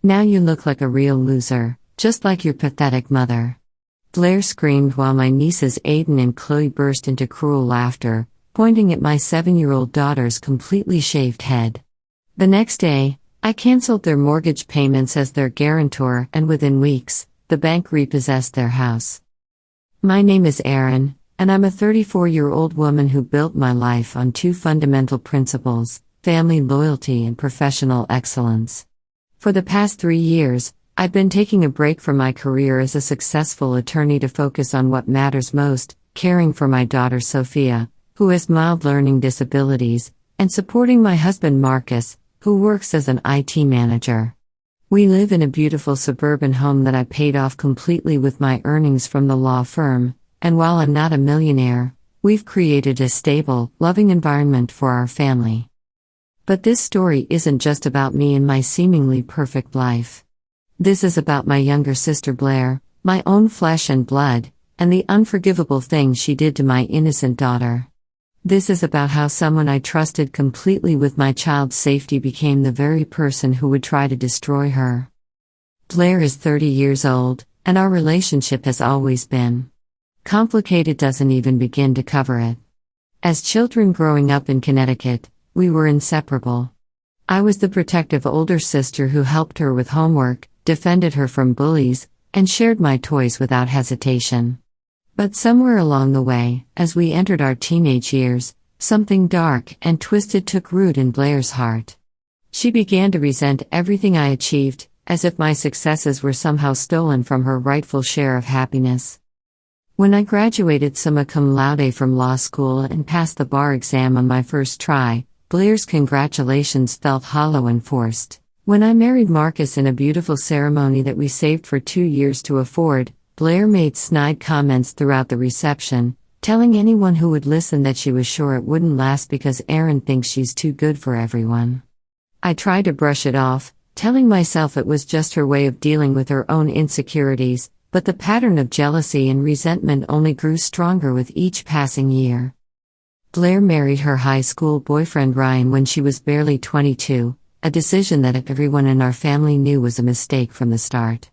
Now you look like a real loser, just like your pathetic mother." Blair screamed while my nieces Aiden and Chloe burst into cruel laughter, pointing at my 7-year-old daughter's completely shaved head. The next day, I canceled their mortgage payments as their guarantor, and within weeks, the bank repossessed their house. My name is Erin, and I'm a 34-year-old woman who built my life on 2 fundamental principles: family loyalty and professional excellence. For the past 3 years, I've been taking a break from my career as a successful attorney to focus on what matters most: caring for my daughter Sophia, who has mild learning disabilities, and supporting my husband Marcus, who works as an IT manager. We live in a beautiful suburban home that I paid off completely with my earnings from the law firm, and while I'm not a millionaire, we've created a stable, loving environment for our family. But this story isn't just about me and my seemingly perfect life. This is about my younger sister Blair, my own flesh and blood, and the unforgivable things she did to my innocent daughter. This is about how someone I trusted completely with my child's safety became the very person who would try to destroy her. Blair is 30 years old, and our relationship has always been complicated. Doesn't even begin to cover it. As children growing up in Connecticut, we were inseparable. I was the protective older sister who helped her with homework, defended her from bullies, and shared my toys without hesitation. But somewhere along the way, as we entered our teenage years, something dark and twisted took root in Blair's heart. She began to resent everything I achieved, as if my successes were somehow stolen from her rightful share of happiness. When I graduated summa cum laude from law school and passed the bar exam on my first try, Blair's congratulations felt hollow and forced. When I married Marcus in a beautiful ceremony that we saved for 2 years to afford, Blair made snide comments throughout the reception, telling anyone who would listen that she was sure it wouldn't last because Erin thinks she's too good for everyone. I tried to brush it off, telling myself it was just her way of dealing with her own insecurities, but the pattern of jealousy and resentment only grew stronger with each passing year. Blair married her high school boyfriend Ryan when she was barely 22, a decision that everyone in our family knew was a mistake from the start.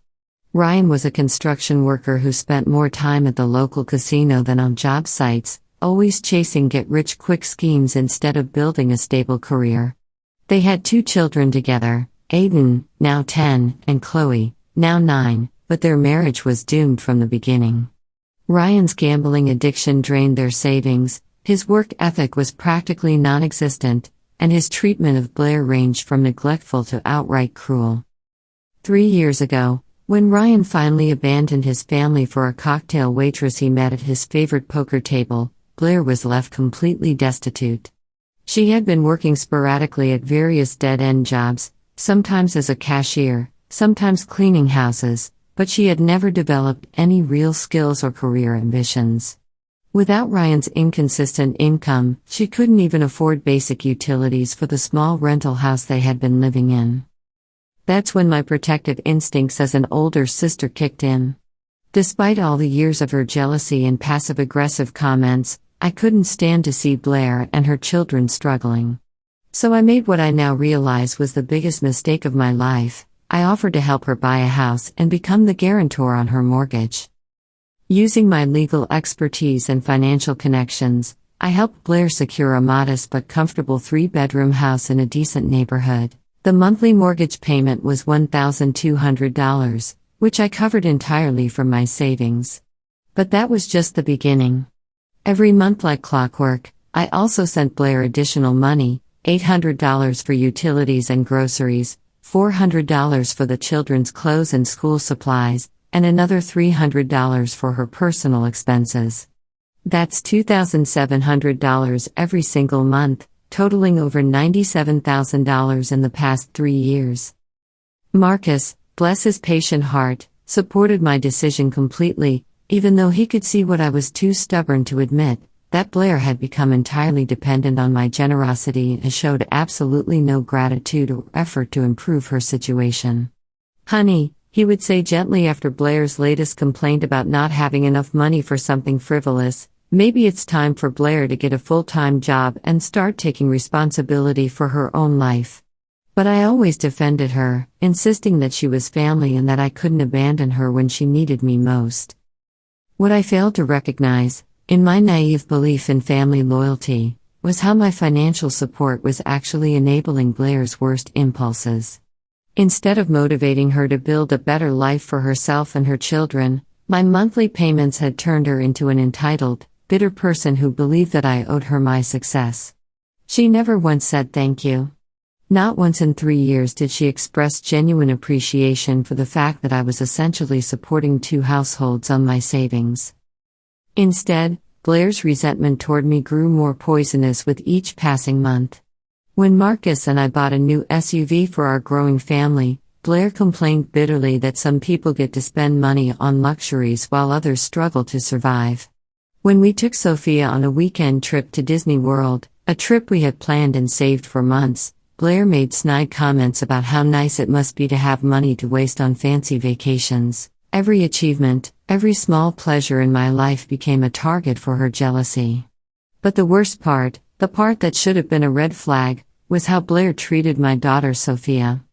Ryan was a construction worker who spent more time at the local casino than on job sites, always chasing get-rich-quick schemes instead of building a stable career. They had 2 children together, Aiden, now 10, and Chloe, now 9, but their marriage was doomed from the beginning. Ryan's gambling addiction drained their savings, his work ethic was practically non-existent, and his treatment of Blair ranged from neglectful to outright cruel. 3 years ago, when Ryan finally abandoned his family for a cocktail waitress he met at his favorite poker table, Blair was left completely destitute. She had been working sporadically at various dead-end jobs, sometimes as a cashier, sometimes cleaning houses, but she had never developed any real skills or career ambitions. Without Ryan's inconsistent income, she couldn't even afford basic utilities for the small rental house they had been living in. That's when my protective instincts as an older sister kicked in. Despite all the years of her jealousy and passive-aggressive comments, I couldn't stand to see Blair and her children struggling. So I made what I now realize was the biggest mistake of my life. I offered to help her buy a house and become the guarantor on her mortgage. Using my legal expertise and financial connections, I helped Blair secure a modest but comfortable 3-bedroom house in a decent neighborhood. The monthly mortgage payment was $1,200, which I covered entirely from my savings. But that was just the beginning. Every month like clockwork, I also sent Blair additional money, $800 for utilities and groceries, $400 for the children's clothes and school supplies, and another $300 for her personal expenses. That's $2,700 every single month, totaling over $97,000 in the past 3 years. Marcus, bless his patient heart, supported my decision completely, even though he could see what I was too stubborn to admit, that Blair had become entirely dependent on my generosity and showed absolutely no gratitude or effort to improve her situation. "Honey," he would say gently after Blair's latest complaint about not having enough money for something frivolous, "maybe it's time for Blair to get a full-time job and start taking responsibility for her own life." But I always defended her, insisting that she was family and that I couldn't abandon her when she needed me most. What I failed to recognize, in my naive belief in family loyalty, was how my financial support was actually enabling Blair's worst impulses. Instead of motivating her to build a better life for herself and her children, my monthly payments had turned her into an entitled, bitter person who believed that I owed her my success. She never once said thank you. Not once in 3 years did she express genuine appreciation for the fact that I was essentially supporting 2 households on my savings. Instead, Blair's resentment toward me grew more poisonous with each passing month. When Marcus and I bought a new SUV for our growing family, Blair complained bitterly that some people get to spend money on luxuries while others struggle to survive. When we took Sophia on a weekend trip to Disney World, a trip we had planned and saved for months, Blair made snide comments about how nice it must be to have money to waste on fancy vacations. Every achievement, every small pleasure in my life became a target for her jealousy. But the worst part, the part that should have been a red flag, was how Blair treated my daughter Sophia.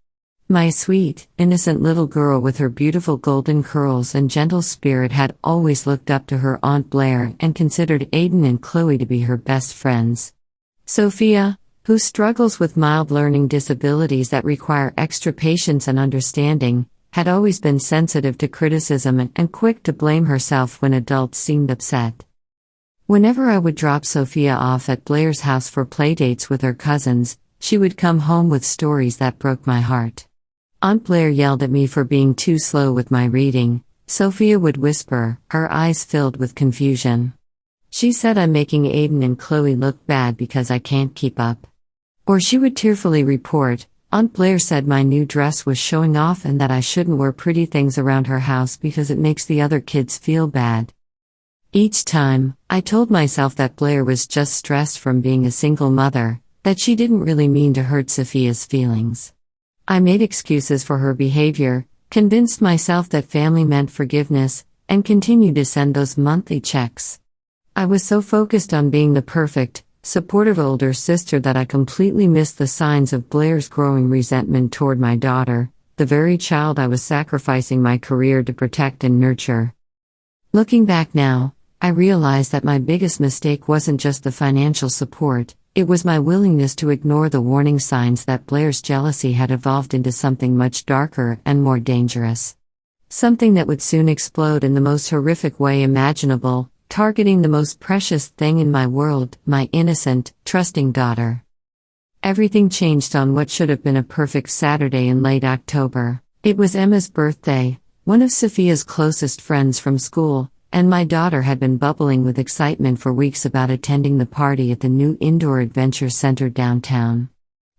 My sweet, innocent little girl with her beautiful golden curls and gentle spirit had always looked up to her Aunt Blair and considered Aiden and Chloe to be her best friends. Sophia, who struggles with mild learning disabilities that require extra patience and understanding, had always been sensitive to criticism and quick to blame herself when adults seemed upset. Whenever I would drop Sophia off at Blair's house for playdates with her cousins, she would come home with stories that broke my heart. Aunt Blair yelled at me for being too slow with my reading. Sophia would whisper, her eyes filled with confusion. She said I'm making Aiden and Chloe look bad because I can't keep up. Or she would tearfully report, Aunt Blair said my new dress was showing off and that I shouldn't wear pretty things around her house because it makes the other kids feel bad. Each time, I told myself that Blair was just stressed from being a single mother, that she didn't really mean to hurt Sophia's feelings. I made excuses for her behavior, convinced myself that family meant forgiveness, and continued to send those monthly checks. I was so focused on being the perfect, supportive older sister that I completely missed the signs of Blair's growing resentment toward my daughter, the very child I was sacrificing my career to protect and nurture. Looking back now, I realize that my biggest mistake wasn't just the financial support, it was my willingness to ignore the warning signs that Blair's jealousy had evolved into something much darker and more dangerous. Something that would soon explode in the most horrific way imaginable, targeting the most precious thing in my world, my innocent, trusting daughter. Everything changed on what should have been a perfect Saturday in late October. It was Emma's birthday, one of Sophia's closest friends from school, and my daughter had been bubbling with excitement for weeks about attending the party at the new indoor adventure center downtown.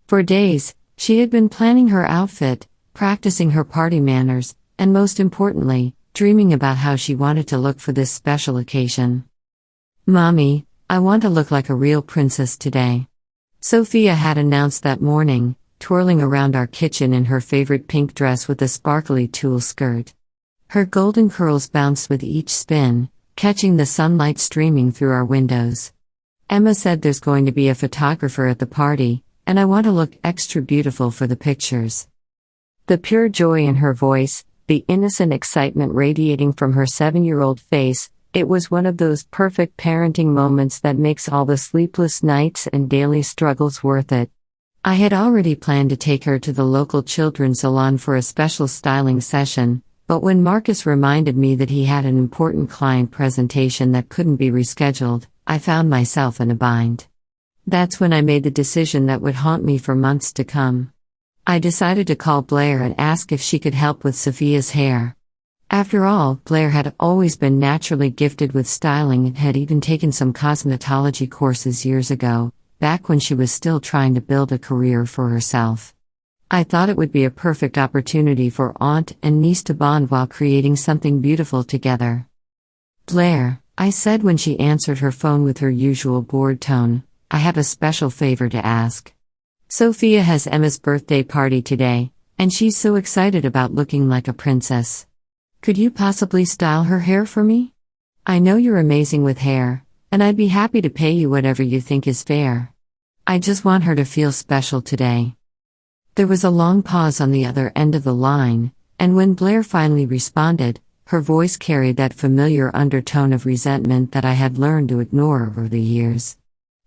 For days, she had been planning her outfit, practicing her party manners, and most importantly, dreaming about how she wanted to look for this special occasion. "Mommy, I want to look like a real princess today," Sophia had announced that morning, twirling around our kitchen in her favorite pink dress with a sparkly tulle skirt. Her golden curls bounced with each spin, catching the sunlight streaming through our windows. "Emma said there's going to be a photographer at the party, and I want to look extra beautiful for the pictures." The pure joy in her voice, the innocent excitement radiating from her 7-year-old face, it was one of those perfect parenting moments that makes all the sleepless nights and daily struggles worth it. I had already planned to take her to the local children's salon for a special styling session, but when Marcus reminded me that he had an important client presentation that couldn't be rescheduled, I found myself in a bind. That's when I made the decision that would haunt me for months to come. I decided to call Blair and ask if she could help with Sophia's hair. After all, Blair had always been naturally gifted with styling and had even taken some cosmetology courses years ago, back when she was still trying to build a career for herself. I thought it would be a perfect opportunity for aunt and niece to bond while creating something beautiful together. "Blair," I said when she answered her phone with her usual bored tone, "I have a special favor to ask. Sophia has Emma's birthday party today, and she's so excited about looking like a princess. Could you possibly style her hair for me? I know you're amazing with hair, and I'd be happy to pay you whatever you think is fair. I just want her to feel special today." There was a long pause on the other end of the line, and when Blair finally responded, her voice carried that familiar undertone of resentment that I had learned to ignore over the years.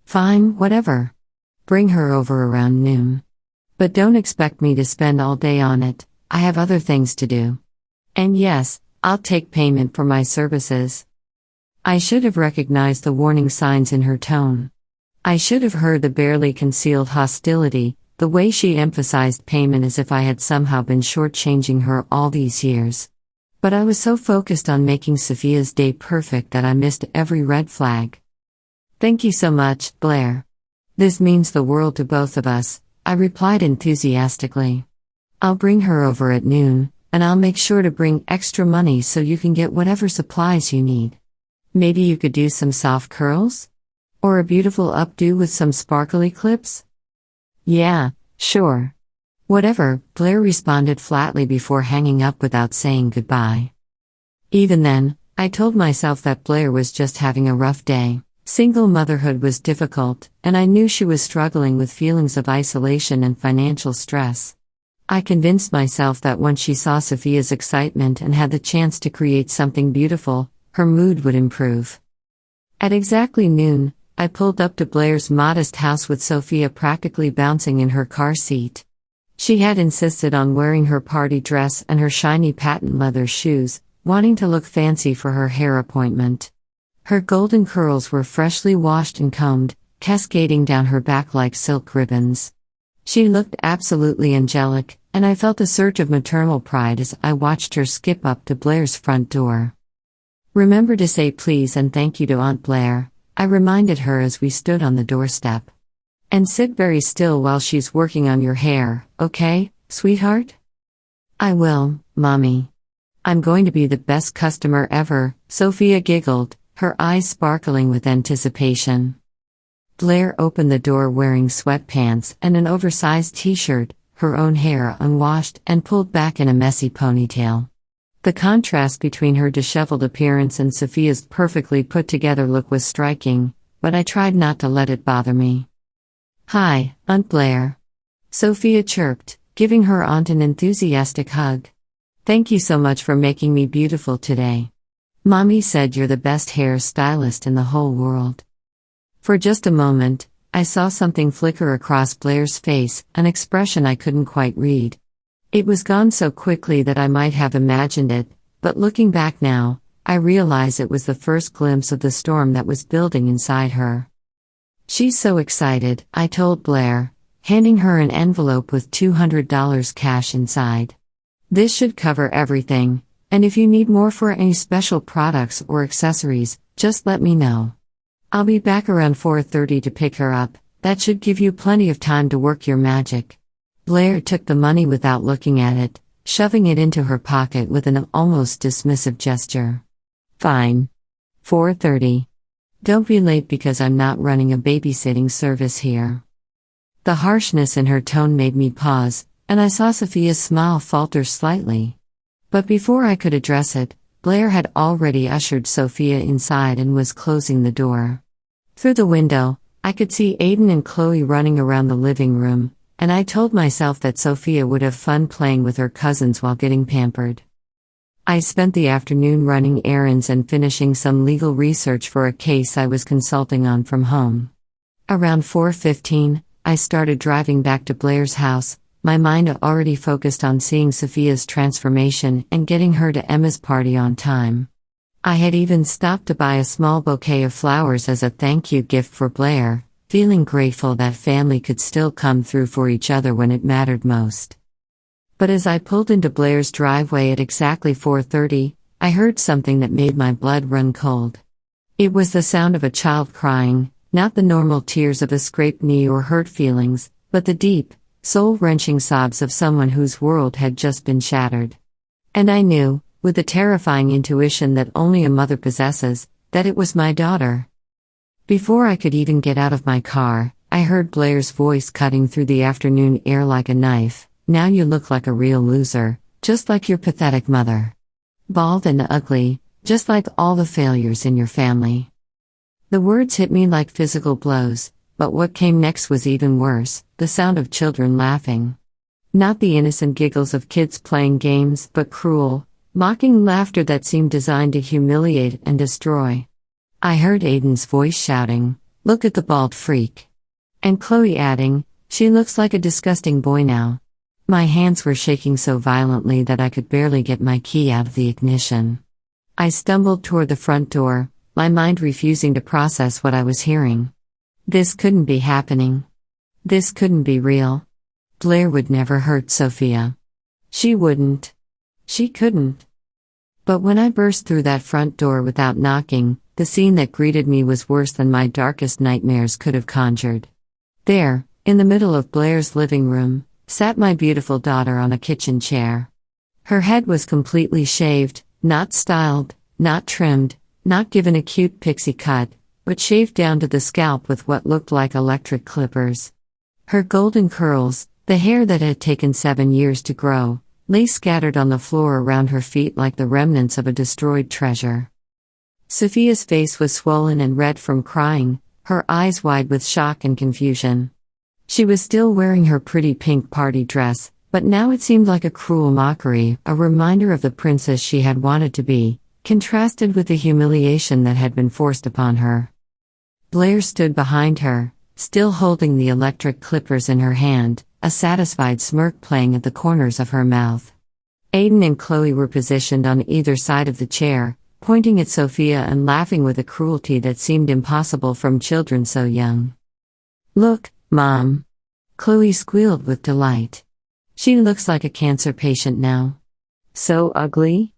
Fine, whatever. Bring her over around noon. But don't expect me to spend all day on it, I have other things to do. And yes, I'll take payment for my services. I should have recognized the warning signs in her tone. I should have heard the barely concealed hostility, the way she emphasized payment as if I had somehow been shortchanging her all these years. But I was so focused on making Sophia's day perfect that I missed every red flag. Thank you so much, Blair. This means the world to both of us, I replied enthusiastically. I'll bring her over at noon, and I'll make sure to bring extra money so you can get whatever supplies you need. Maybe you could do some soft curls? Or a beautiful updo with some sparkly clips? Yeah, sure. Whatever, Blair responded flatly before hanging up without saying goodbye. Even then, I told myself that Blair was just having a rough day. Single motherhood was difficult, and I knew she was struggling with feelings of isolation and financial stress. I convinced myself that once she saw Sophia's excitement and had the chance to create something beautiful, her mood would improve. At exactly noon, I pulled up to Blair's modest house with Sophia practically bouncing in her car seat. She had insisted on wearing her party dress and her shiny patent leather shoes, wanting to look fancy for her hair appointment. Her golden curls were freshly washed and combed, cascading down her back like silk ribbons. She looked absolutely angelic, and I felt a surge of maternal pride as I watched her skip up to Blair's front door. Remember to say please and thank you to Aunt Blair, I reminded her as we stood on the doorstep. And sit very still while she's working on your hair, okay, sweetheart? I will, Mommy. I'm going to be the best customer ever, Sophia giggled, her eyes sparkling with anticipation. Blair opened the door wearing sweatpants and an oversized t-shirt, her own hair unwashed and pulled back in a messy ponytail. The contrast between her disheveled appearance and Sophia's perfectly put-together look was striking, but I tried not to let it bother me. Hi, Aunt Blair. Sophia chirped, giving her aunt an enthusiastic hug. Thank you so much for making me beautiful today. Mommy said you're the best hair stylist in the whole world. For just a moment, I saw something flicker across Blair's face, an expression I couldn't quite read. It was gone so quickly that I might have imagined it, but looking back now, I realize it was the first glimpse of the storm that was building inside her. She's so excited, I told Blair, handing her an envelope with $200 cash inside. This should cover everything, and if you need more for any special products or accessories, just let me know. I'll be back around 4:30 to pick her up, that should give you plenty of time to work your magic. Blair took the money without looking at it, shoving it into her pocket with an almost dismissive gesture. Fine. 4:30. Don't be late because I'm not running a babysitting service here. The harshness in her tone made me pause, and I saw Sophia's smile falter slightly. But before I could address it, Blair had already ushered Sophia inside and was closing the door. Through the window, I could see Aiden and Chloe running around the living room, and I told myself that Sophia would have fun playing with her cousins while getting pampered. I spent the afternoon running errands and finishing some legal research for a case I was consulting on from home. Around 4:15, I started driving back to Blair's house, my mind already focused on seeing Sophia's transformation and getting her to Emma's party on time. I had even stopped to buy a small bouquet of flowers as a thank you gift for Blair, feeling grateful that family could still come through for each other when it mattered most. But as I pulled into Blair's driveway at exactly 4:30, I heard something that made my blood run cold. It was the sound of a child crying, not the normal tears of a scraped knee or hurt feelings, but the deep, soul-wrenching sobs of someone whose world had just been shattered. And I knew, with the terrifying intuition that only a mother possesses, that it was my daughter. Before I could even get out of my car, I heard Blair's voice cutting through the afternoon air like a knife. Now you look like a real loser, just like your pathetic mother. Bald and ugly, just like all the failures in your family. The words hit me like physical blows, but what came next was even worse, the sound of children laughing. Not the innocent giggles of kids playing games, but cruel, mocking laughter that seemed designed to humiliate and destroy. I heard Aiden's voice shouting, "Look at the bald freak." And Chloe adding, "She looks like a disgusting boy now." My hands were shaking so violently that I could barely get my key out of the ignition. I stumbled toward the front door, my mind refusing to process what I was hearing. This couldn't be happening. This couldn't be real. Blair would never hurt Sophia. She wouldn't. She couldn't. But when I burst through that front door without knocking, the scene that greeted me was worse than my darkest nightmares could have conjured. There, in the middle of Blair's living room, sat my beautiful daughter on a kitchen chair. Her head was completely shaved, not styled, not trimmed, not given a cute pixie cut, but shaved down to the scalp with what looked like electric clippers. Her golden curls, the hair that had taken 7 years to grow, lay scattered on the floor around her feet like the remnants of a destroyed treasure. Sophia's face was swollen and red from crying, her eyes wide with shock and confusion. She was still wearing her pretty pink party dress, but now it seemed like a cruel mockery, a reminder of the princess she had wanted to be, contrasted with the humiliation that had been forced upon her. Blair stood behind her, still holding the electric clippers in her hand, a satisfied smirk playing at the corners of her mouth. Aiden and Chloe were positioned on either side of the chair, pointing at Sophia and laughing with a cruelty that seemed impossible from children so young. "Look, Mom!" Chloe squealed with delight. "She looks like a cancer patient now." "So ugly?"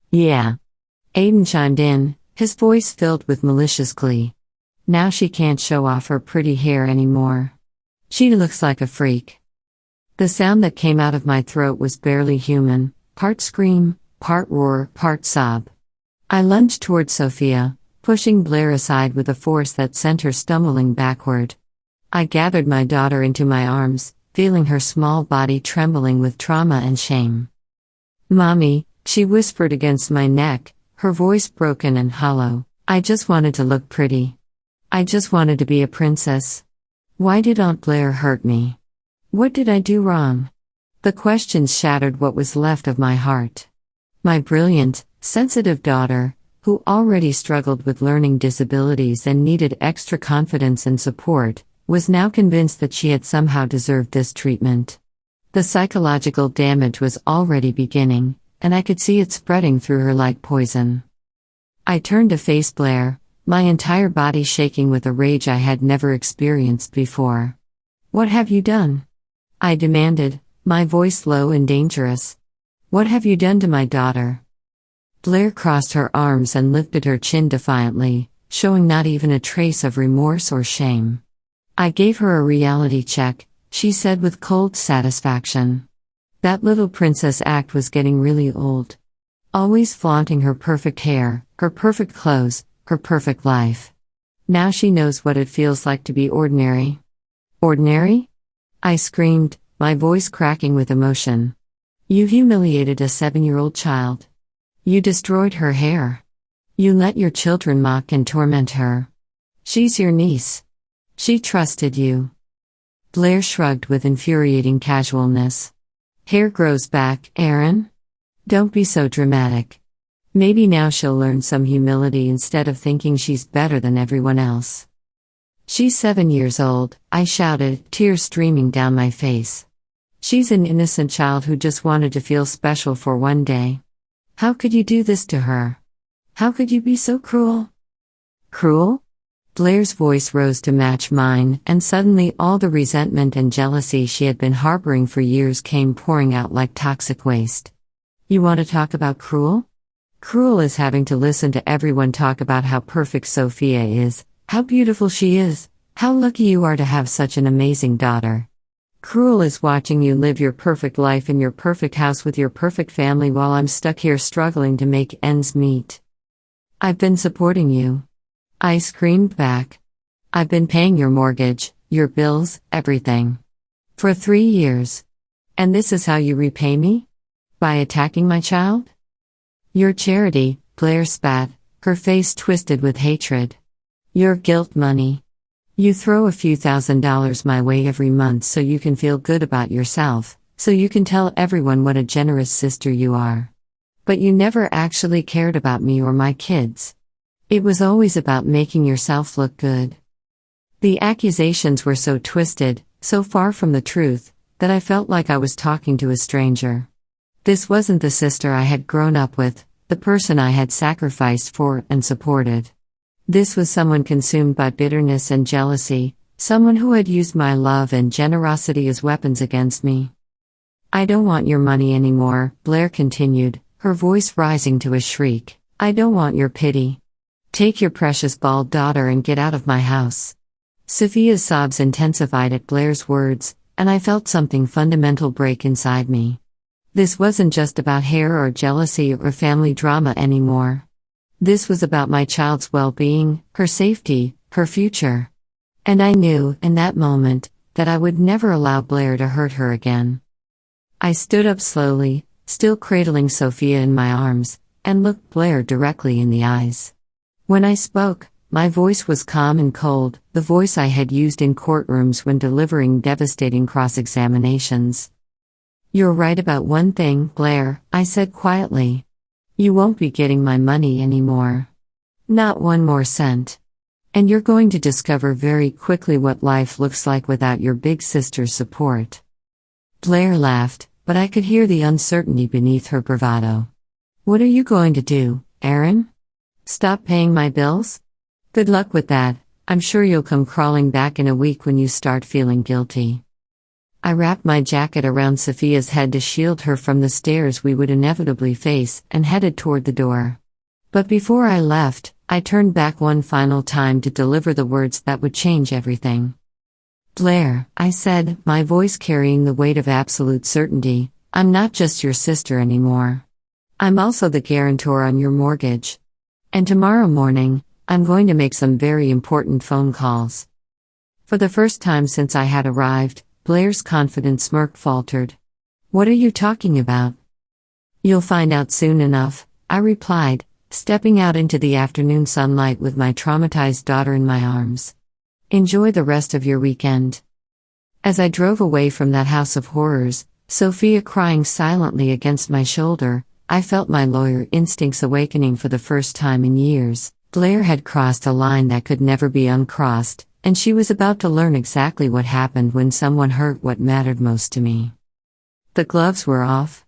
"Yeah." Aiden chimed in, his voice filled with malicious glee. "Now she can't show off her pretty hair anymore. She looks like a freak." The sound that came out of my throat was barely human, part scream, part roar, part sob. I lunged toward Sophia, pushing Blair aside with a force that sent her stumbling backward. I gathered my daughter into my arms, feeling her small body trembling with trauma and shame. "Mommy," she whispered against my neck, her voice broken and hollow, "I just wanted to look pretty. I just wanted to be a princess. Why did Aunt Blair hurt me? What did I do wrong?" The questions shattered what was left of my heart. My brilliant, sensitive daughter, who already struggled with learning disabilities and needed extra confidence and support, was now convinced that she had somehow deserved this treatment. The psychological damage was already beginning, and I could see it spreading through her like poison. I turned to face Blair, my entire body shaking with a rage I had never experienced before. "What have you done?" I demanded, my voice low and dangerous. "What have you done to my daughter?" Blair crossed her arms and lifted her chin defiantly, showing not even a trace of remorse or shame. "I gave her a reality check," she said with cold satisfaction. That little princess act was getting really old. Always flaunting her perfect hair, her perfect clothes, her perfect life. Now she knows what it feels like to be ordinary. "Ordinary?" I screamed, my voice cracking with emotion. "You humiliated a 7-year-old child. You destroyed her hair. You let your children mock and torment her. She's your niece. She trusted you." Blair shrugged with infuriating casualness. "Hair grows back, Aaron. Don't be so dramatic. Maybe now she'll learn some humility instead of thinking she's better than everyone else." "She's 7 years old," I shouted, tears streaming down my face. "She's an innocent child who just wanted to feel special for one day. How could you do this to her? How could you be so cruel?" "Cruel?" Blair's voice rose to match mine, and suddenly all the resentment and jealousy she had been harboring for years came pouring out like toxic waste. "You want to talk about cruel? Cruel is having to listen to everyone talk about how perfect Sophia is, how beautiful she is, how lucky you are to have such an amazing daughter. Cruel is watching you live your perfect life in your perfect house with your perfect family while I'm stuck here struggling to make ends meet. I've been supporting you," I screamed back. "I've been paying your mortgage, your bills, everything. For 3 years. And this is how you repay me? By attacking my child? Your charity," Blair spat, her face twisted with hatred. "Your guilt money. You throw a few $1,000s my way every month so you can feel good about yourself, so you can tell everyone what a generous sister you are. But you never actually cared about me or my kids. It was always about making yourself look good." The accusations were so twisted, so far from the truth, that I felt like I was talking to a stranger. This wasn't the sister I had grown up with, the person I had sacrificed for and supported. This was someone consumed by bitterness and jealousy, someone who had used my love and generosity as weapons against me. "I don't want your money anymore," Blair continued, her voice rising to a shriek. "I don't want your pity. Take your precious bald daughter and get out of my house." Sophia's sobs intensified at Blair's words, and I felt something fundamental break inside me. This wasn't just about hair or jealousy or family drama anymore. This was about my child's well-being, her safety, her future. And I knew, in that moment, that I would never allow Blair to hurt her again. I stood up slowly, still cradling Sophia in my arms, and looked Blair directly in the eyes. When I spoke, my voice was calm and cold, the voice I had used in courtrooms when delivering devastating cross-examinations. "You're right about one thing, Blair," I said quietly. "You won't be getting my money anymore. Not one more cent. And you're going to discover very quickly what life looks like without your big sister's support." Blair laughed, but I could hear the uncertainty beneath her bravado. "What are you going to do, Aaron? Stop paying my bills? Good luck with that. I'm sure you'll come crawling back in a week when you start feeling guilty." I wrapped my jacket around Sophia's head to shield her from the stares we would inevitably face and headed toward the door. But before I left, I turned back one final time to deliver the words that would change everything. "Blair," I said, my voice carrying the weight of absolute certainty, "I'm not just your sister anymore. I'm also the guarantor on your mortgage. And tomorrow morning, I'm going to make some very important phone calls." For the first time since I had arrived, Blair's confident smirk faltered. "What are you talking about?" "You'll find out soon enough," I replied, stepping out into the afternoon sunlight with my traumatized daughter in my arms. "Enjoy the rest of your weekend." As I drove away from that house of horrors, Sophia crying silently against my shoulder, I felt my lawyer instincts awakening for the first time in years. Blair had crossed a line that could never be uncrossed, and she was about to learn exactly what happened when someone hurt what mattered most to me. The gloves were off.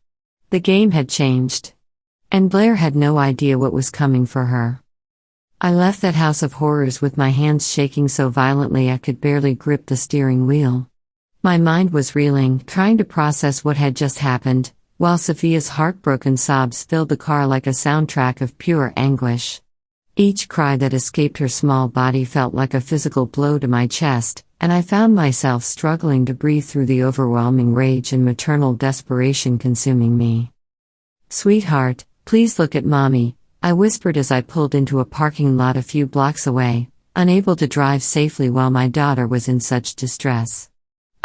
The game had changed. And Blair had no idea what was coming for her. I left that house of horrors with my hands shaking so violently I could barely grip the steering wheel. My mind was reeling, trying to process what had just happened, while Sophia's heartbroken sobs filled the car like a soundtrack of pure anguish. Each cry that escaped her small body felt like a physical blow to my chest, and I found myself struggling to breathe through the overwhelming rage and maternal desperation consuming me. "Sweetheart, please look at Mommy," I whispered as I pulled into a parking lot a few blocks away, unable to drive safely while my daughter was in such distress.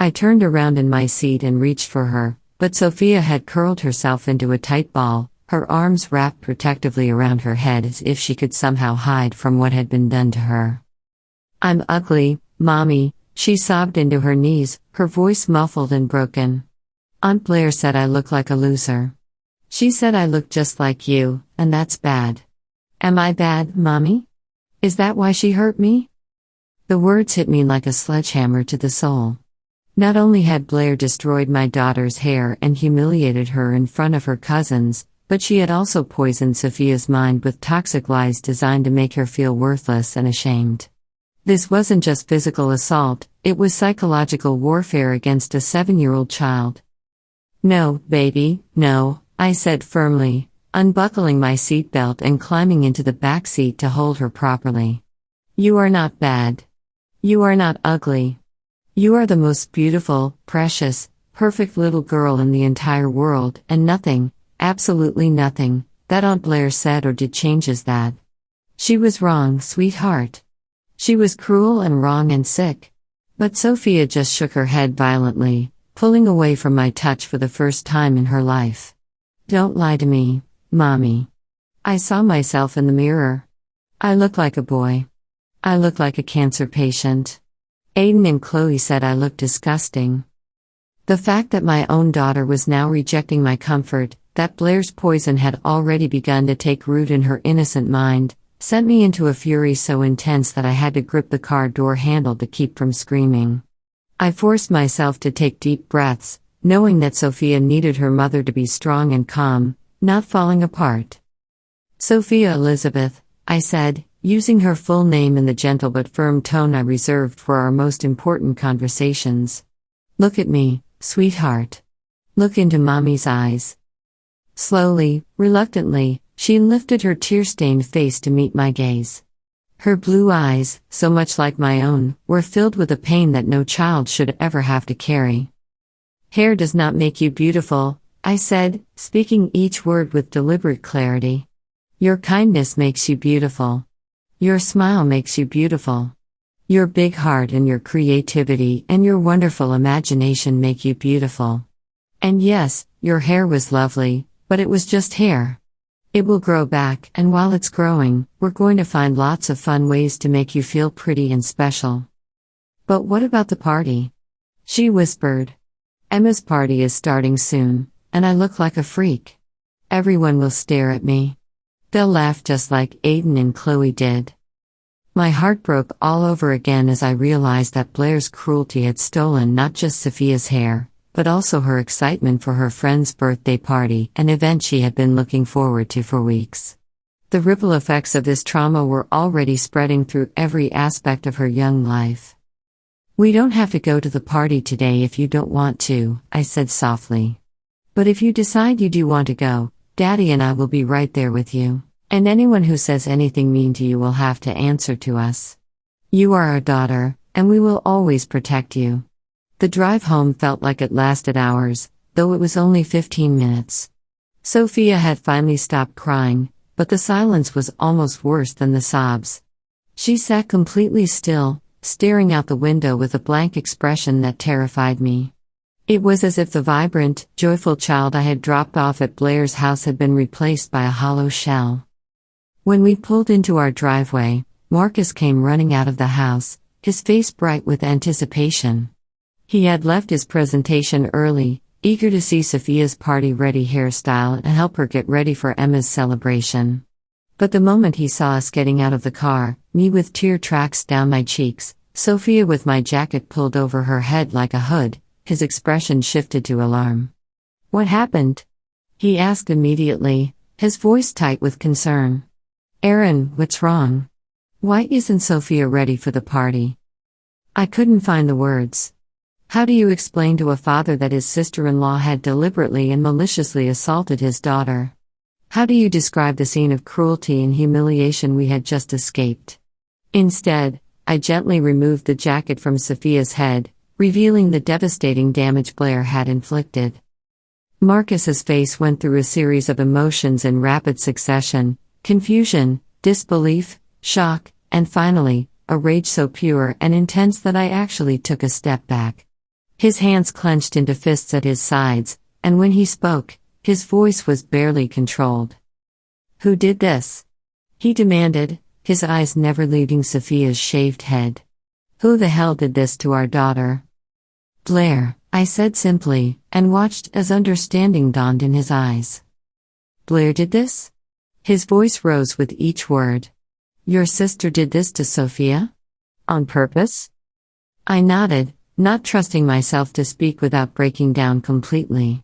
I turned around in my seat and reached for her, but Sophia had curled herself into a tight ball, her arms wrapped protectively around her head as if she could somehow hide from what had been done to her. "I'm ugly, Mommy," she sobbed into her knees, her voice muffled and broken. "Aunt Blair said I look like a loser. She said I look just like you, and that's bad. Am I bad, Mommy? Is that why she hurt me?" The words hit me like a sledgehammer to the soul. Not only had Blair destroyed my daughter's hair and humiliated her in front of her cousins, but she had also poisoned Sophia's mind with toxic lies designed to make her feel worthless and ashamed. This wasn't just physical assault, it was psychological warfare against a 7-year-old child. "No, baby, no," I said firmly, unbuckling my seatbelt and climbing into the back seat to hold her properly. "You are not bad. You are not ugly. You are the most beautiful, precious, perfect little girl in the entire world, and nothing, absolutely nothing, that Aunt Blair said or did changes that. She was wrong, sweetheart. She was cruel and wrong and sick." But Sophia just shook her head violently, pulling away from my touch for the first time in her life. "Don't lie to me, Mommy. I saw myself in the mirror. I look like a boy. I look like a cancer patient. Aiden and Chloe said I look disgusting." The fact that my own daughter was now rejecting my comfort, that Blair's poison had already begun to take root in her innocent mind, sent me into a fury so intense that I had to grip the car door handle to keep from screaming. I forced myself to take deep breaths, knowing that Sophia needed her mother to be strong and calm, not falling apart. "Sophia Elizabeth," I said, using her full name in the gentle but firm tone I reserved for our most important conversations. "Look at me, sweetheart. Look into Mommy's eyes." Slowly, reluctantly, she lifted her tear-stained face to meet my gaze. Her blue eyes, so much like my own, were filled with a pain that no child should ever have to carry. "Hair does not make you beautiful," I said, speaking each word with deliberate clarity. "Your kindness makes you beautiful. Your smile makes you beautiful. Your big heart and your creativity and your wonderful imagination make you beautiful. And yes, your hair was lovely, but it was just hair. It will grow back, and while it's growing, we're going to find lots of fun ways to make you feel pretty and special." "But what about the party?" she whispered. "Emma's party is starting soon, and I look like a freak. Everyone will stare at me. They'll laugh just like Aiden and Chloe did." My heart broke all over again as I realized that Blair's cruelty had stolen not just Sophia's hair, but also her excitement for her friend's birthday party, an event she had been looking forward to for weeks. The ripple effects of this trauma were already spreading through every aspect of her young life. "We don't have to go to the party today if you don't want to," I said softly. "But if you decide you do want to go, Daddy and I will be right there with you, and anyone who says anything mean to you will have to answer to us. You are our daughter, and we will always protect you." The drive home felt like it lasted hours, though it was only 15 minutes. Sophia had finally stopped crying, but the silence was almost worse than the sobs. She sat completely still, staring out the window with a blank expression that terrified me. It was as if the vibrant, joyful child I had dropped off at Blair's house had been replaced by a hollow shell. When we pulled into our driveway, Marcus came running out of the house, his face bright with anticipation. He had left his presentation early, eager to see Sophia's party-ready hairstyle and help her get ready for Emma's celebration. But the moment he saw us getting out of the car, me with tear tracks down my cheeks, Sophia with my jacket pulled over her head like a hood, his expression shifted to alarm. "What happened?" he asked immediately, his voice tight with concern. "Aaron, what's wrong? Why isn't Sophia ready for the party?" I couldn't find the words. How do you explain to a father that his sister-in-law had deliberately and maliciously assaulted his daughter? How do you describe the scene of cruelty and humiliation we had just escaped? Instead, I gently removed the jacket from Sophia's head, revealing the devastating damage Blair had inflicted. Marcus's face went through a series of emotions in rapid succession: confusion, disbelief, shock, and finally, a rage so pure and intense that I actually took a step back. His hands clenched into fists at his sides, and when he spoke, his voice was barely controlled. "Who did this?" he demanded, his eyes never leaving Sophia's shaved head. "Who the hell did this to our daughter?" "Blair," I said simply, and watched as understanding dawned in his eyes. "Blair did this?" His voice rose with each word. "Your sister did this to Sophia? On purpose?" I nodded, not trusting myself to speak without breaking down completely.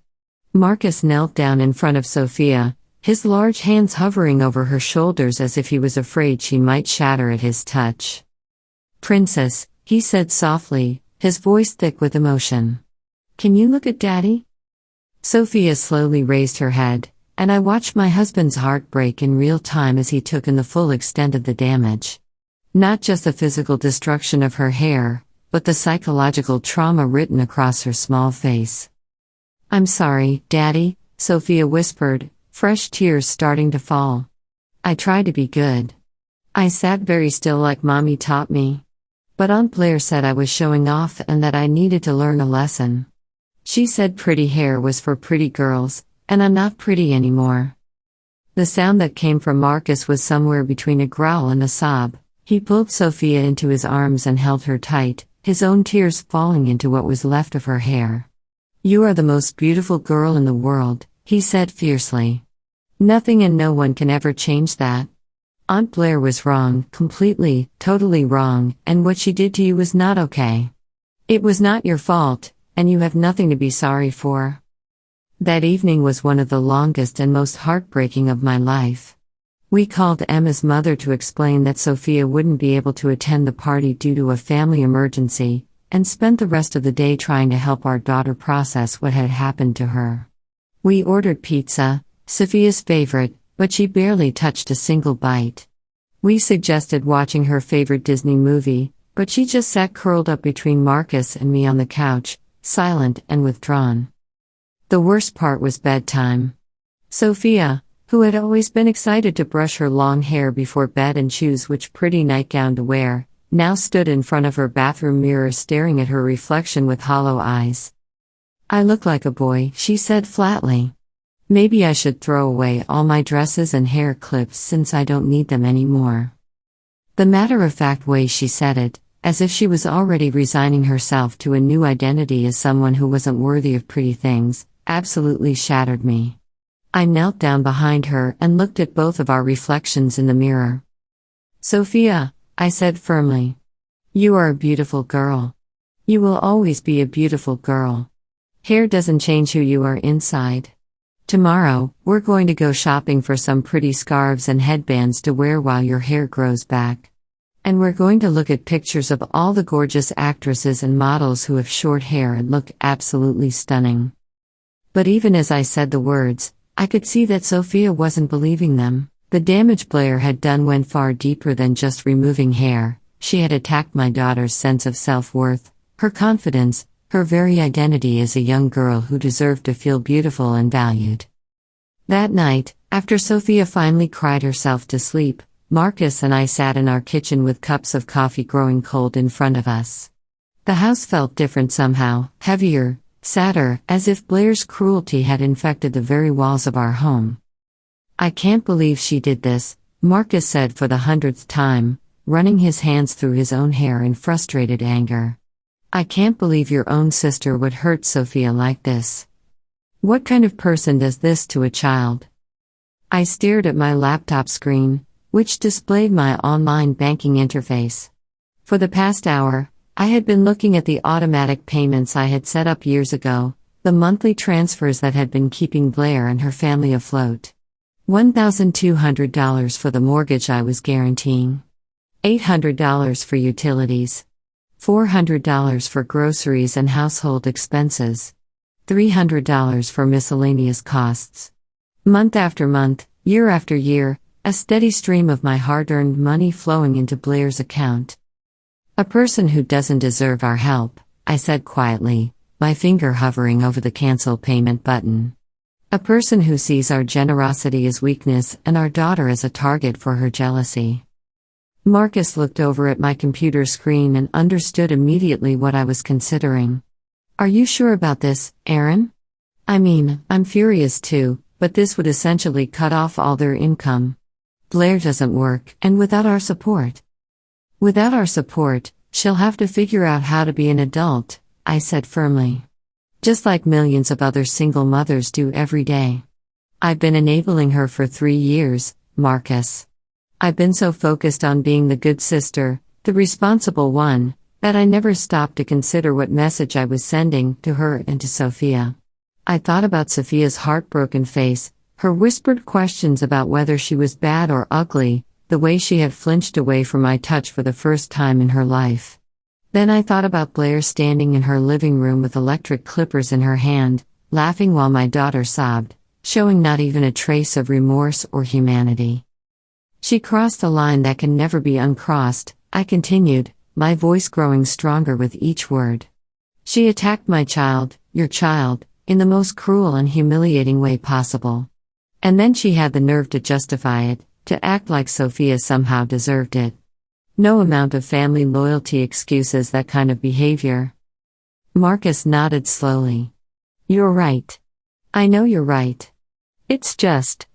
Marcus knelt down in front of Sophia, his large hands hovering over her shoulders as if he was afraid she might shatter at his touch. "Princess," he said softly, his voice thick with emotion. "Can you look at Daddy?" Sophia slowly raised her head, and I watched my husband's heart break in real time as he took in the full extent of the damage. Not just the physical destruction of her hair, but the psychological trauma written across her small face. "I'm sorry, Daddy," Sophia whispered, fresh tears starting to fall. "I tried to be good. I sat very still like Mommy taught me. But Aunt Blair said I was showing off and that I needed to learn a lesson. She said pretty hair was for pretty girls, and I'm not pretty anymore." The sound that came from Marcus was somewhere between a growl and a sob. He pulled Sophia into his arms and held her tight, his own tears falling into what was left of her hair. You are the most beautiful girl in the world, he said fiercely. Nothing and no one can ever change that. Aunt Blair was wrong, completely, totally wrong, and what she did to you was not okay. It was not your fault, and you have nothing to be sorry for. That evening was one of the longest and most heartbreaking of my life. We called Emma's mother to explain that Sophia wouldn't be able to attend the party due to a family emergency, and spent the rest of the day trying to help our daughter process what had happened to her. We ordered pizza, Sophia's favorite, but she barely touched a single bite. We suggested watching her favorite Disney movie, but she just sat curled up between Marcus and me on the couch, silent and withdrawn. The worst part was bedtime. Sophia, who had always been excited to brush her long hair before bed and choose which pretty nightgown to wear, now stood in front of her bathroom mirror staring at her reflection with hollow eyes. "I look like a boy," she said flatly. "Maybe I should throw away all my dresses and hair clips since I don't need them anymore." The matter-of-fact way she said it, as if she was already resigning herself to a new identity as someone who wasn't worthy of pretty things, absolutely shattered me. I knelt down behind her and looked at both of our reflections in the mirror. "Sophia," I said firmly, "you are a beautiful girl. You will always be a beautiful girl. Hair doesn't change who you are inside. Tomorrow, we're going to go shopping for some pretty scarves and headbands to wear while your hair grows back. And we're going to look at pictures of all the gorgeous actresses and models who have short hair and look absolutely stunning." But even as I said the words, I could see that Sophia wasn't believing them. The damage Blair had done went far deeper than just removing hair. She had attacked my daughter's sense of self-worth, her confidence, her very identity as a young girl who deserved to feel beautiful and valued. That night, after Sophia finally cried herself to sleep, Marcus and I sat in our kitchen with cups of coffee growing cold in front of us. The house felt different somehow, heavier, sadder, as if Blair's cruelty had infected the very walls of our home. "I can't believe she did this," Marcus said for the 100th time, running his hands through his own hair in frustrated anger. "I can't believe your own sister would hurt Sophia like this. What kind of person does this to a child?" I stared at my laptop screen, which displayed my online banking interface. For the past hour, I had been looking at the automatic payments I had set up years ago, the monthly transfers that had been keeping Blair and her family afloat. $1,200 for the mortgage I was guaranteeing. $800 for utilities. $400 for groceries and household expenses. $300 for miscellaneous costs. Month after month, year after year, a steady stream of my hard-earned money flowing into Blair's account. "A person who doesn't deserve our help," I said quietly, my finger hovering over the cancel payment button. "A person who sees our generosity as weakness and our daughter as a target for her jealousy." Marcus looked over at my computer screen and understood immediately what I was considering. "Are you sure about this, Aaron? I mean, I'm furious too, but this would essentially cut off all their income. Blair doesn't work, and without our support." "Without our support, she'll have to figure out how to be an adult," I said firmly. "Just like millions of other single mothers do every day. I've been enabling her for 3 years, Marcus. I've been so focused on being the good sister, the responsible one, that I never stopped to consider what message I was sending to her and to Sophia. I thought about Sophia's heartbroken face, her whispered questions about whether she was bad or ugly, the way she had flinched away from my touch for the first time in her life. Then I thought about Blair standing in her living room with electric clippers in her hand, laughing while my daughter sobbed, showing not even a trace of remorse or humanity. She crossed a line that can never be uncrossed, I continued, my voice growing stronger with each word. She attacked my child, your child, in the most cruel and humiliating way possible. And then she had the nerve to justify it, to act like Sophia somehow deserved it. No amount of family loyalty excuses that kind of behavior. Marcus nodded slowly. "You're right. I know you're right. It's just,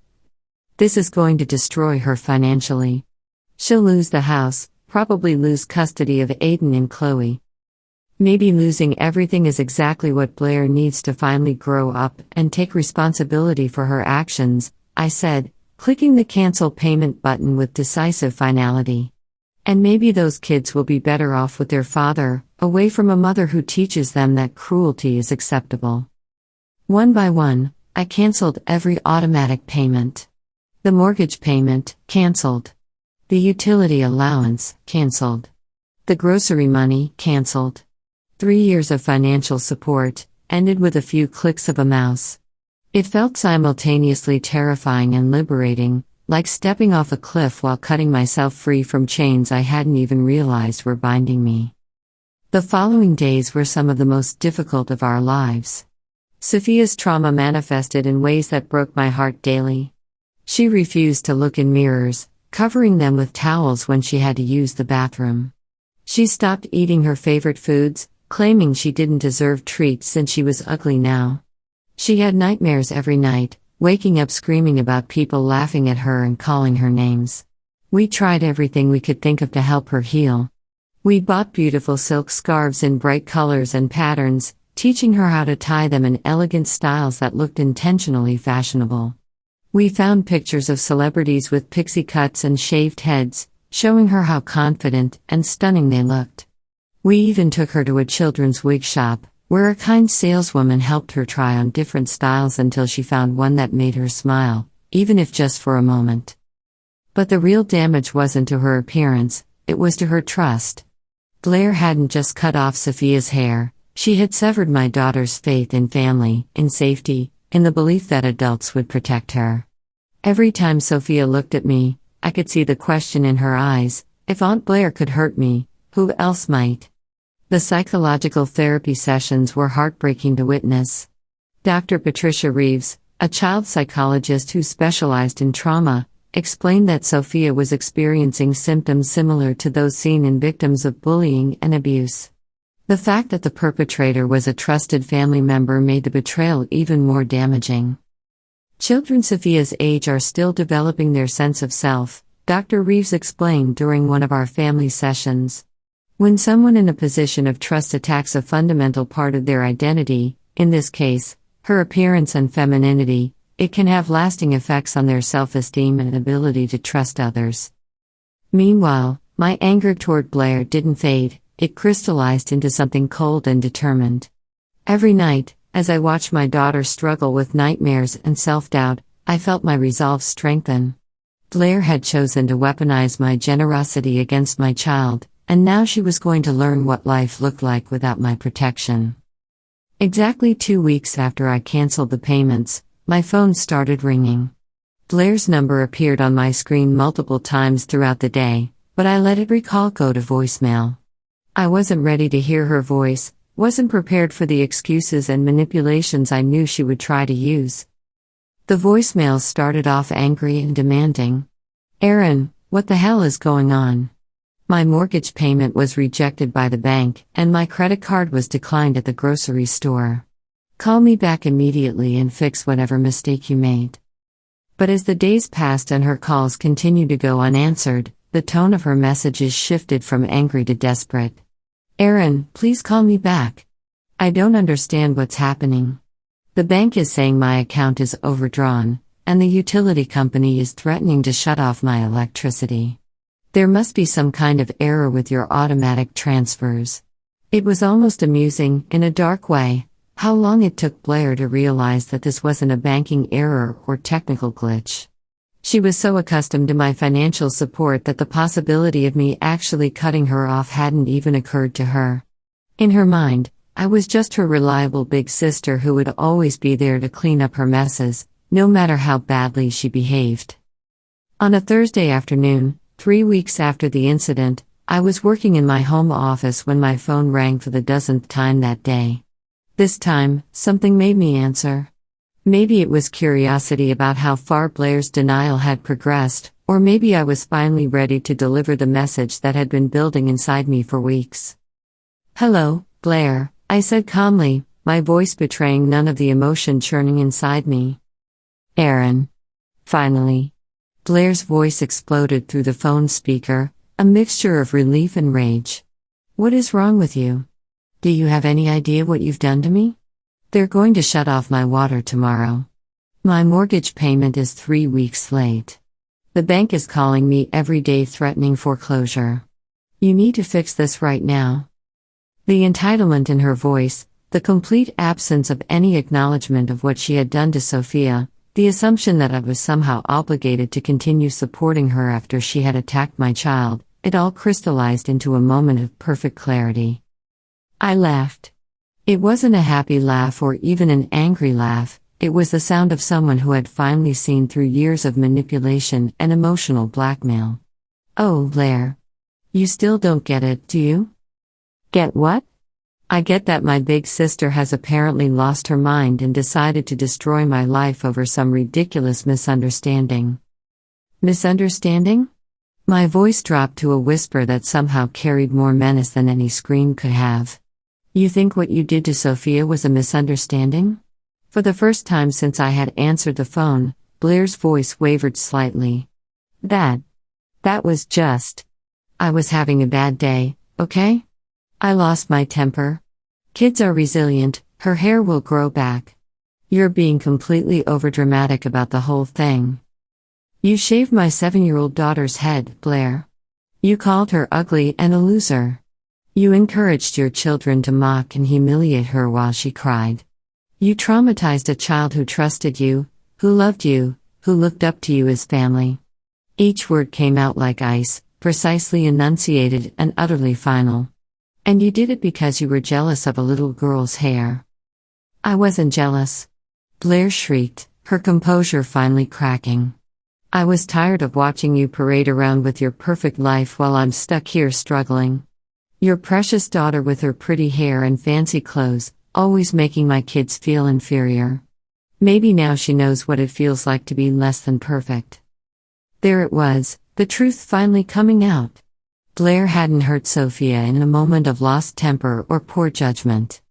this is going to destroy her financially. She'll lose the house, probably lose custody of Aiden and Chloe." Maybe losing everything is exactly what Blair needs to finally grow up and take responsibility for her actions, I said, clicking the cancel payment button with decisive finality. And maybe those kids will be better off with their father, away from a mother who teaches them that cruelty is acceptable. One by one, I canceled every automatic payment. The mortgage payment, canceled. The utility allowance, canceled. The grocery money, canceled. 3 years of financial support, ended with a few clicks of a mouse. It felt simultaneously terrifying and liberating, like stepping off a cliff while cutting myself free from chains I hadn't even realized were binding me. The following days were some of the most difficult of our lives. Sophia's trauma manifested in ways that broke my heart daily. She refused to look in mirrors, covering them with towels when she had to use the bathroom. She stopped eating her favorite foods, claiming she didn't deserve treats since she was ugly now. She had nightmares every night, waking up screaming about people laughing at her and calling her names. We tried everything we could think of to help her heal. We bought beautiful silk scarves in bright colors and patterns, teaching her how to tie them in elegant styles that looked intentionally fashionable. We found pictures of celebrities with pixie cuts and shaved heads, showing her how confident and stunning they looked. We even took her to a children's wig shop, where a kind saleswoman helped her try on different styles until she found one that made her smile, even if just for a moment. But the real damage wasn't to her appearance, it was to her trust. Blair hadn't just cut off Sophia's hair, she had severed my daughter's faith in family, in safety, in the belief that adults would protect her. Every time Sophia looked at me, I could see the question in her eyes: if Aunt Blair could hurt me, who else might? The psychological therapy sessions were heartbreaking to witness. Dr. Patricia Reeves, a child psychologist who specialized in trauma, explained that Sophia was experiencing symptoms similar to those seen in victims of bullying and abuse. The fact that the perpetrator was a trusted family member made the betrayal even more damaging. Children Sophia's age are still developing their sense of self, Dr. Reeves explained during one of our family sessions. When someone in a position of trust attacks a fundamental part of their identity, in this case, her appearance and femininity, it can have lasting effects on their self-esteem and ability to trust others. Meanwhile, my anger toward Blair didn't fade, it crystallized into something cold and determined. Every night, as I watched my daughter struggle with nightmares and self-doubt, I felt my resolve strengthen. Blair had chosen to weaponize my generosity against my child, and now she was going to learn what life looked like without my protection. Exactly 2 weeks after I canceled the payments, my phone started ringing. Blair's number appeared on my screen multiple times throughout the day, but I let every call go to voicemail. I wasn't ready to hear her voice, wasn't prepared for the excuses and manipulations I knew she would try to use. The voicemails started off angry and demanding. "Aaron, what the hell is going on? My mortgage payment was rejected by the bank, and my credit card was declined at the grocery store. Call me back immediately and fix whatever mistake you made." But as the days passed and her calls continued to go unanswered, the tone of her messages shifted from angry to desperate. "Aaron, please call me back. I don't understand what's happening. The bank is saying my account is overdrawn, and the utility company is threatening to shut off my electricity. There must be some kind of error with your automatic transfers." It was almost amusing, in a dark way, how long it took Blair to realize that this wasn't a banking error or technical glitch. She was so accustomed to my financial support that the possibility of me actually cutting her off hadn't even occurred to her. In her mind, I was just her reliable big sister who would always be there to clean up her messes, no matter how badly she behaved. On a Thursday afternoon, 3 weeks after the incident, I was working in my home office when my phone rang for the dozenth time that day. This time, something made me answer. Maybe it was curiosity about how far Blair's denial had progressed, or maybe I was finally ready to deliver the message that had been building inside me for weeks. "Hello, Blair," I said calmly, my voice betraying none of the emotion churning inside me. "Aaron." Finally. Blair's voice exploded through the phone speaker, a mixture of relief and rage. "What is wrong with you? Do you have any idea what you've done to me? They're going to shut off my water tomorrow. My mortgage payment is 3 weeks late. The bank is calling me every day threatening foreclosure. You need to fix this right now. The entitlement in her voice, the complete absence of any acknowledgement of what she had done to Sophia, the assumption that I was somehow obligated to continue supporting her after she had attacked my child, it all crystallized into a moment of perfect clarity. I laughed. It wasn't a happy laugh or even an angry laugh, it was the sound of someone who had finally seen through years of manipulation and emotional blackmail. Oh, Blair. You still don't get it, do you? Get what? I get that my big sister has apparently lost her mind and decided to destroy my life over some ridiculous misunderstanding. Misunderstanding? My voice dropped to a whisper that somehow carried more menace than any scream could have. You think what you did to Sophia was a misunderstanding? For the first time since I had answered the phone, Blair's voice wavered slightly. That was just. I was having a bad day, okay? I lost my temper. Kids are resilient, her hair will grow back. You're being completely overdramatic about the whole thing. You shaved my 7-year-old daughter's head, Blair. You called her ugly and a loser. You encouraged your children to mock and humiliate her while she cried. You traumatized a child who trusted you, who loved you, who looked up to you as family. Each word came out like ice, precisely enunciated and utterly final. And you did it because you were jealous of a little girl's hair. I wasn't jealous. Blair shrieked, her composure finally cracking. I was tired of watching you parade around with your perfect life while I'm stuck here struggling. Your precious daughter with her pretty hair and fancy clothes, always making my kids feel inferior. Maybe now she knows what it feels like to be less than perfect. There it was, the truth finally coming out. Blair hadn't hurt Sophia in a moment of lost temper or poor judgment.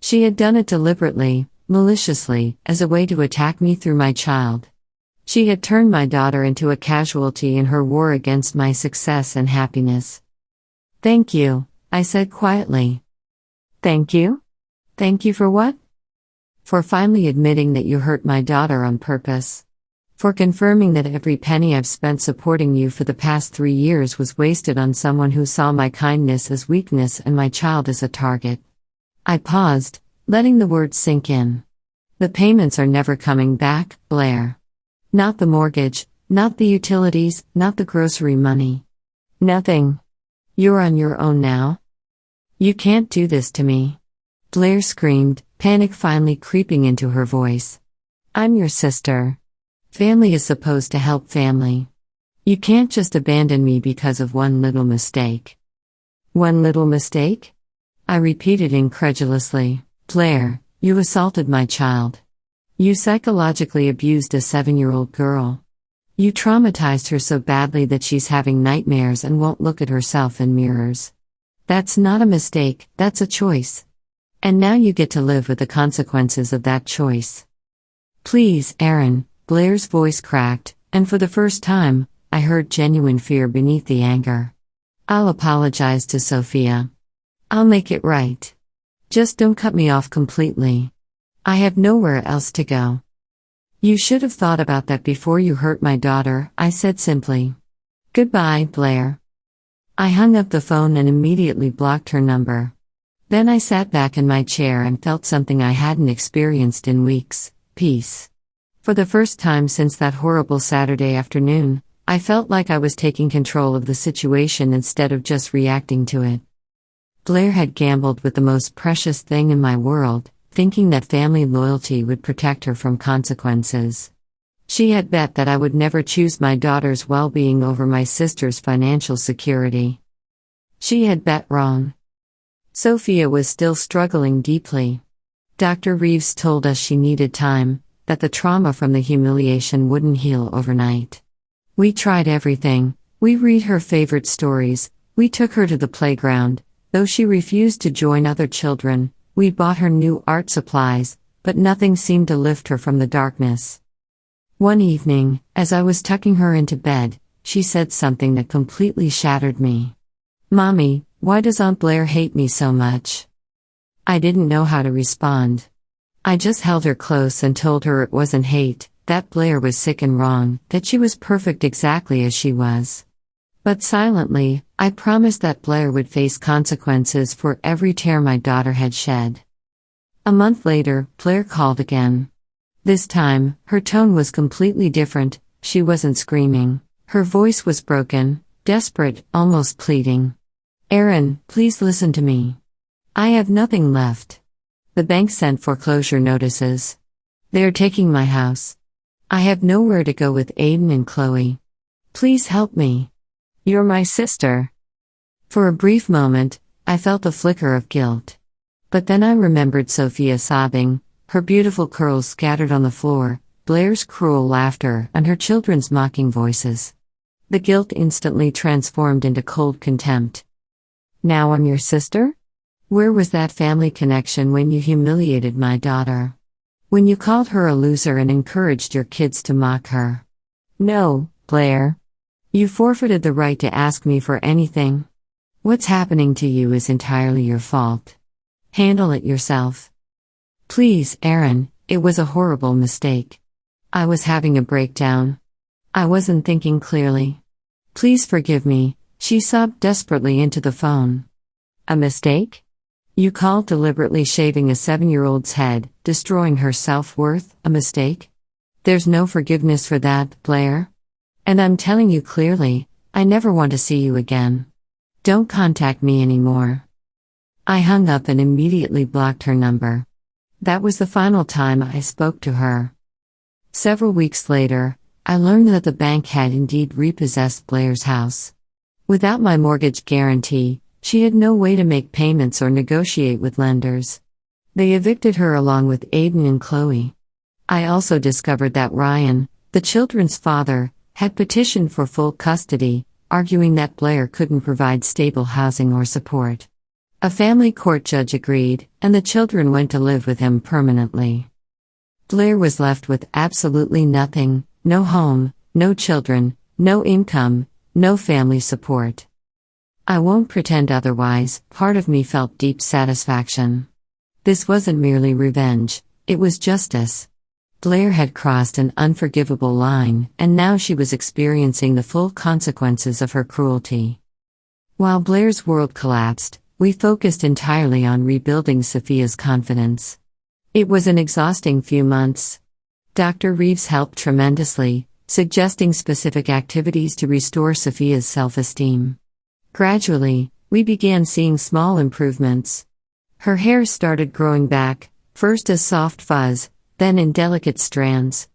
She had done it deliberately, maliciously, as a way to attack me through my child. She had turned my daughter into a casualty in her war against my success and happiness. Thank you, I said quietly. Thank you? Thank you for what? For finally admitting that you hurt my daughter on purpose. For confirming that every penny I've spent supporting you for the past 3 years was wasted on someone who saw my kindness as weakness and my child as a target. I paused, letting the words sink in. The payments are never coming back, Blair. Not the mortgage, not the utilities, not the grocery money. Nothing. You're on your own now. You can't do this to me. Blair screamed, panic finally creeping into her voice. I'm your sister. Family is supposed to help family. You can't just abandon me because of one little mistake. One little mistake? I repeated incredulously. Blair, you assaulted my child. You psychologically abused a 7-year-old girl. You traumatized her so badly that she's having nightmares and won't look at herself in mirrors. That's not a mistake, that's a choice. And now you get to live with the consequences of that choice. Please, Aaron, Blair's voice cracked, and for the first time, I heard genuine fear beneath the anger. I'll apologize to Sophia. I'll make it right. Just don't cut me off completely. I have nowhere else to go. You should have thought about that before you hurt my daughter, I said simply. Goodbye, Blair. I hung up the phone and immediately blocked her number. Then I sat back in my chair and felt something I hadn't experienced in weeks: peace. For the first time since that horrible Saturday afternoon, I felt like I was taking control of the situation instead of just reacting to it. Blair had gambled with the most precious thing in my world, thinking that family loyalty would protect her from consequences. She had bet that I would never choose my daughter's well-being over my sister's financial security. She had bet wrong. Sophia was still struggling deeply. Dr. Reeves told us she needed time, that the trauma from the humiliation wouldn't heal overnight. We tried everything. We read her favorite stories, we took her to the playground, though she refused to join other children, we bought her new art supplies, but nothing seemed to lift her from the darkness. One evening, as I was tucking her into bed, she said something that completely shattered me. Mommy, why does Aunt Blair hate me so much? I didn't know how to respond. I just held her close and told her it wasn't hate, that Blair was sick and wrong, that she was perfect exactly as she was. But silently, I promised that Blair would face consequences for every tear my daughter had shed. A month later, Blair called again. This time, her tone was completely different. She wasn't screaming. Her voice was broken, desperate, almost pleading. "Aaron, please listen to me. I have nothing left. The bank sent foreclosure notices. They're taking my house. I have nowhere to go with Aiden and Chloe. Please help me. You're my sister." For a brief moment, I felt a flicker of guilt. But then I remembered Sophia sobbing, her beautiful curls scattered on the floor, Blair's cruel laughter, and her children's mocking voices. The guilt instantly transformed into cold contempt. "Now I'm your sister? Where was that family connection when you humiliated my daughter? When you called her a loser and encouraged your kids to mock her? No, Blair. You forfeited the right to ask me for anything. What's happening to you is entirely your fault. Handle it yourself. Please, Aaron, it was a horrible mistake. I was having a breakdown. I wasn't thinking clearly. Please forgive me," she sobbed desperately into the phone. "A mistake? You called deliberately shaving a 7-year-old's head, destroying her self-worth, a mistake? There's no forgiveness for that, Blair. And I'm telling you clearly, I never want to see you again. Don't contact me anymore." I hung up and immediately blocked her number. That was the final time I spoke to her. Several weeks later, I learned that the bank had indeed repossessed Blair's house. Without my mortgage guarantee, she had no way to make payments or negotiate with lenders. They evicted her along with Aiden and Chloe. I also discovered that Ryan, the children's father, had petitioned for full custody, arguing that Blair couldn't provide stable housing or support. A family court judge agreed, and the children went to live with him permanently. Blair was left with absolutely nothing: no home, no children, no income, no family support. I won't pretend otherwise, part of me felt deep satisfaction. This wasn't merely revenge, it was justice. Blair had crossed an unforgivable line, and now she was experiencing the full consequences of her cruelty. While Blair's world collapsed, we focused entirely on rebuilding Sophia's confidence. It was an exhausting few months. Dr. Reeves helped tremendously, suggesting specific activities to restore Sophia's self-esteem. Gradually, we began seeing small improvements. Her hair started growing back, first as soft fuzz, then in delicate strands.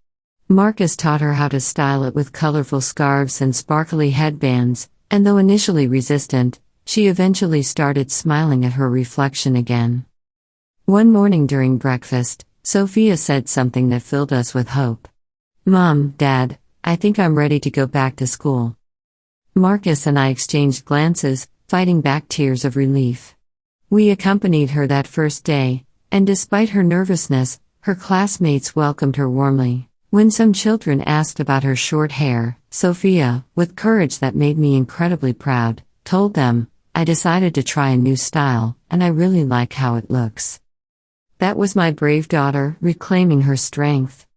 Marcus taught her how to style it with colorful scarves and sparkly headbands, and though initially resistant, she eventually started smiling at her reflection again. One morning during breakfast, Sophia said something that filled us with hope. "Mom, Dad, I think I'm ready to go back to school." Marcus and I exchanged glances, fighting back tears of relief. We accompanied her that first day, and despite her nervousness, her classmates welcomed her warmly. When some children asked about her short hair, Sophia, with courage that made me incredibly proud, told them, "I decided to try a new style, and I really like how it looks." That was my brave daughter, reclaiming her strength.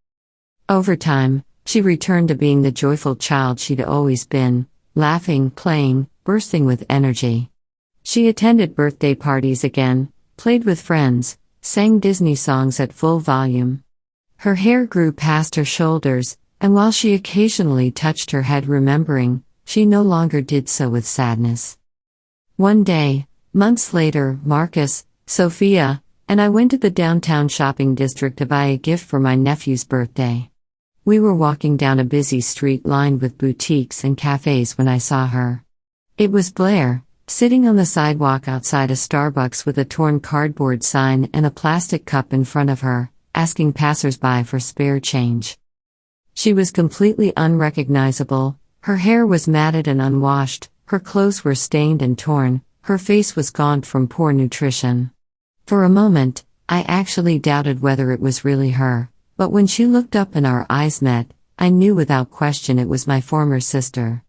Over time, she returned to being the joyful child she'd always been, laughing, playing, bursting with energy. She attended birthday parties again, played with friends, sang Disney songs at full volume. Her hair grew past her shoulders, and while she occasionally touched her head remembering, she no longer did so with sadness. One day, months later, Marcus, Sophia, and I went to the downtown shopping district to buy a gift for my nephew's birthday. We were walking down a busy street lined with boutiques and cafes when I saw her. It was Blair, sitting on the sidewalk outside a Starbucks with a torn cardboard sign and a plastic cup in front of her, asking passers-by for spare change. She was completely unrecognizable, her hair was matted and unwashed, her clothes were stained and torn, her face was gaunt from poor nutrition. For a moment, I actually doubted whether it was really her, but when she looked up and our eyes met, I knew without question it was my former sister.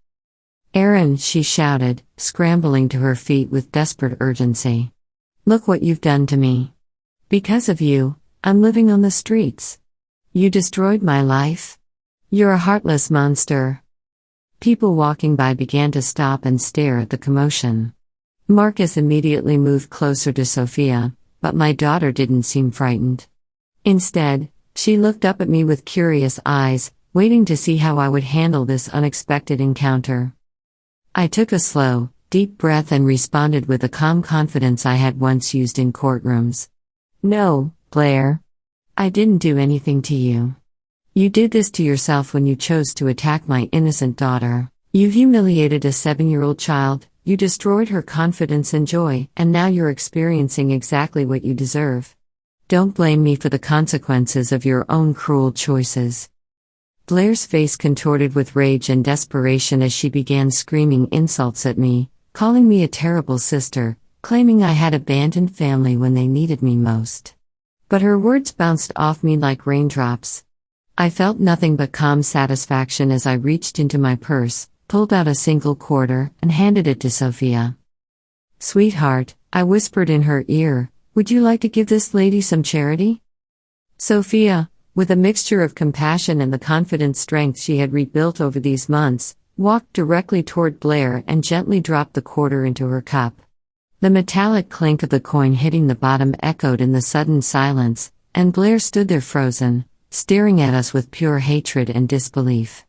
"Aaron," she shouted, scrambling to her feet with desperate urgency. "Look what you've done to me. Because of you, I'm living on the streets. You destroyed my life. You're a heartless monster. People walking by began to stop and stare at the commotion. Marcus immediately moved closer to Sophia, but my daughter didn't seem frightened. Instead, she looked up at me with curious eyes, waiting to see how I would handle this unexpected encounter. I took a slow, deep breath and responded with the calm confidence I had once used in courtrooms. No, Blair. I didn't do anything to you. You did this to yourself when you chose to attack my innocent daughter. You humiliated a 7-year-old child, you destroyed her confidence and joy, and now you're experiencing exactly what you deserve. Don't blame me for the consequences of your own cruel choices. Blair's face contorted with rage and desperation as she began screaming insults at me, calling me a terrible sister, claiming I had abandoned family when they needed me most. But her words bounced off me like raindrops. I felt nothing but calm satisfaction as I reached into my purse, pulled out a single quarter, and handed it to Sophia. "Sweetheart," I whispered in her ear, "would you like to give this lady some charity?" Sophia, with a mixture of compassion and the confident strength she had rebuilt over these months, walked directly toward Blair and gently dropped the quarter into her cup. The metallic clink of the coin hitting the bottom echoed in the sudden silence, and Blair stood there frozen, staring at us with pure hatred and disbelief.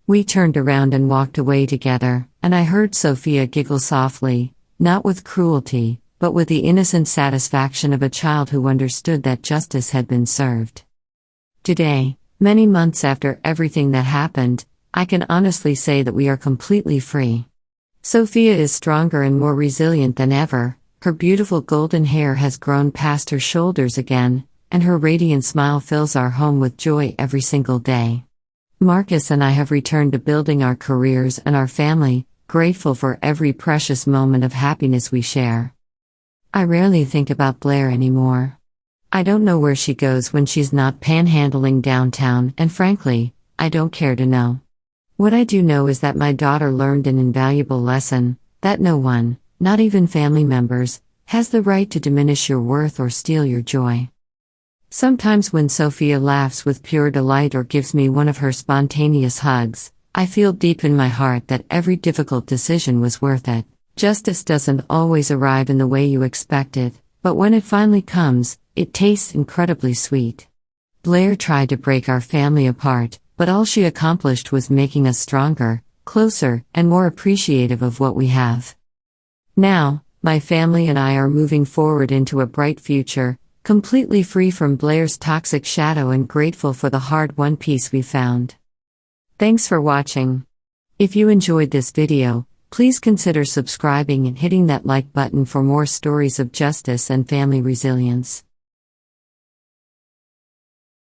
We turned around and walked away together, and I heard Sophia giggle softly, not with cruelty, but with the innocent satisfaction of a child who understood that justice had been served. Today, many months after everything that happened, I can honestly say that we are completely free. Sophia is stronger and more resilient than ever, her beautiful golden hair has grown past her shoulders again, and her radiant smile fills our home with joy every single day. Marcus and I have returned to building our careers and our family, grateful for every precious moment of happiness we share. I rarely think about Blair anymore. I don't know where she goes when she's not panhandling downtown, and frankly, I don't care to know. What I do know is that my daughter learned an invaluable lesson, that no one, not even family members, has the right to diminish your worth or steal your joy. Sometimes when Sophia laughs with pure delight or gives me one of her spontaneous hugs, I feel deep in my heart that every difficult decision was worth it. Justice doesn't always arrive in the way you expect it, but when it finally comes, it tastes incredibly sweet. Blair tried to break our family apart, but all she accomplished was making us stronger, closer, and more appreciative of what we have. Now, my family and I are moving forward into a bright future, completely free from Blair's toxic shadow and grateful for the hard-won peace we found. Thanks for watching. If you enjoyed this video, please consider subscribing and hitting that like button for more stories of justice and family resilience.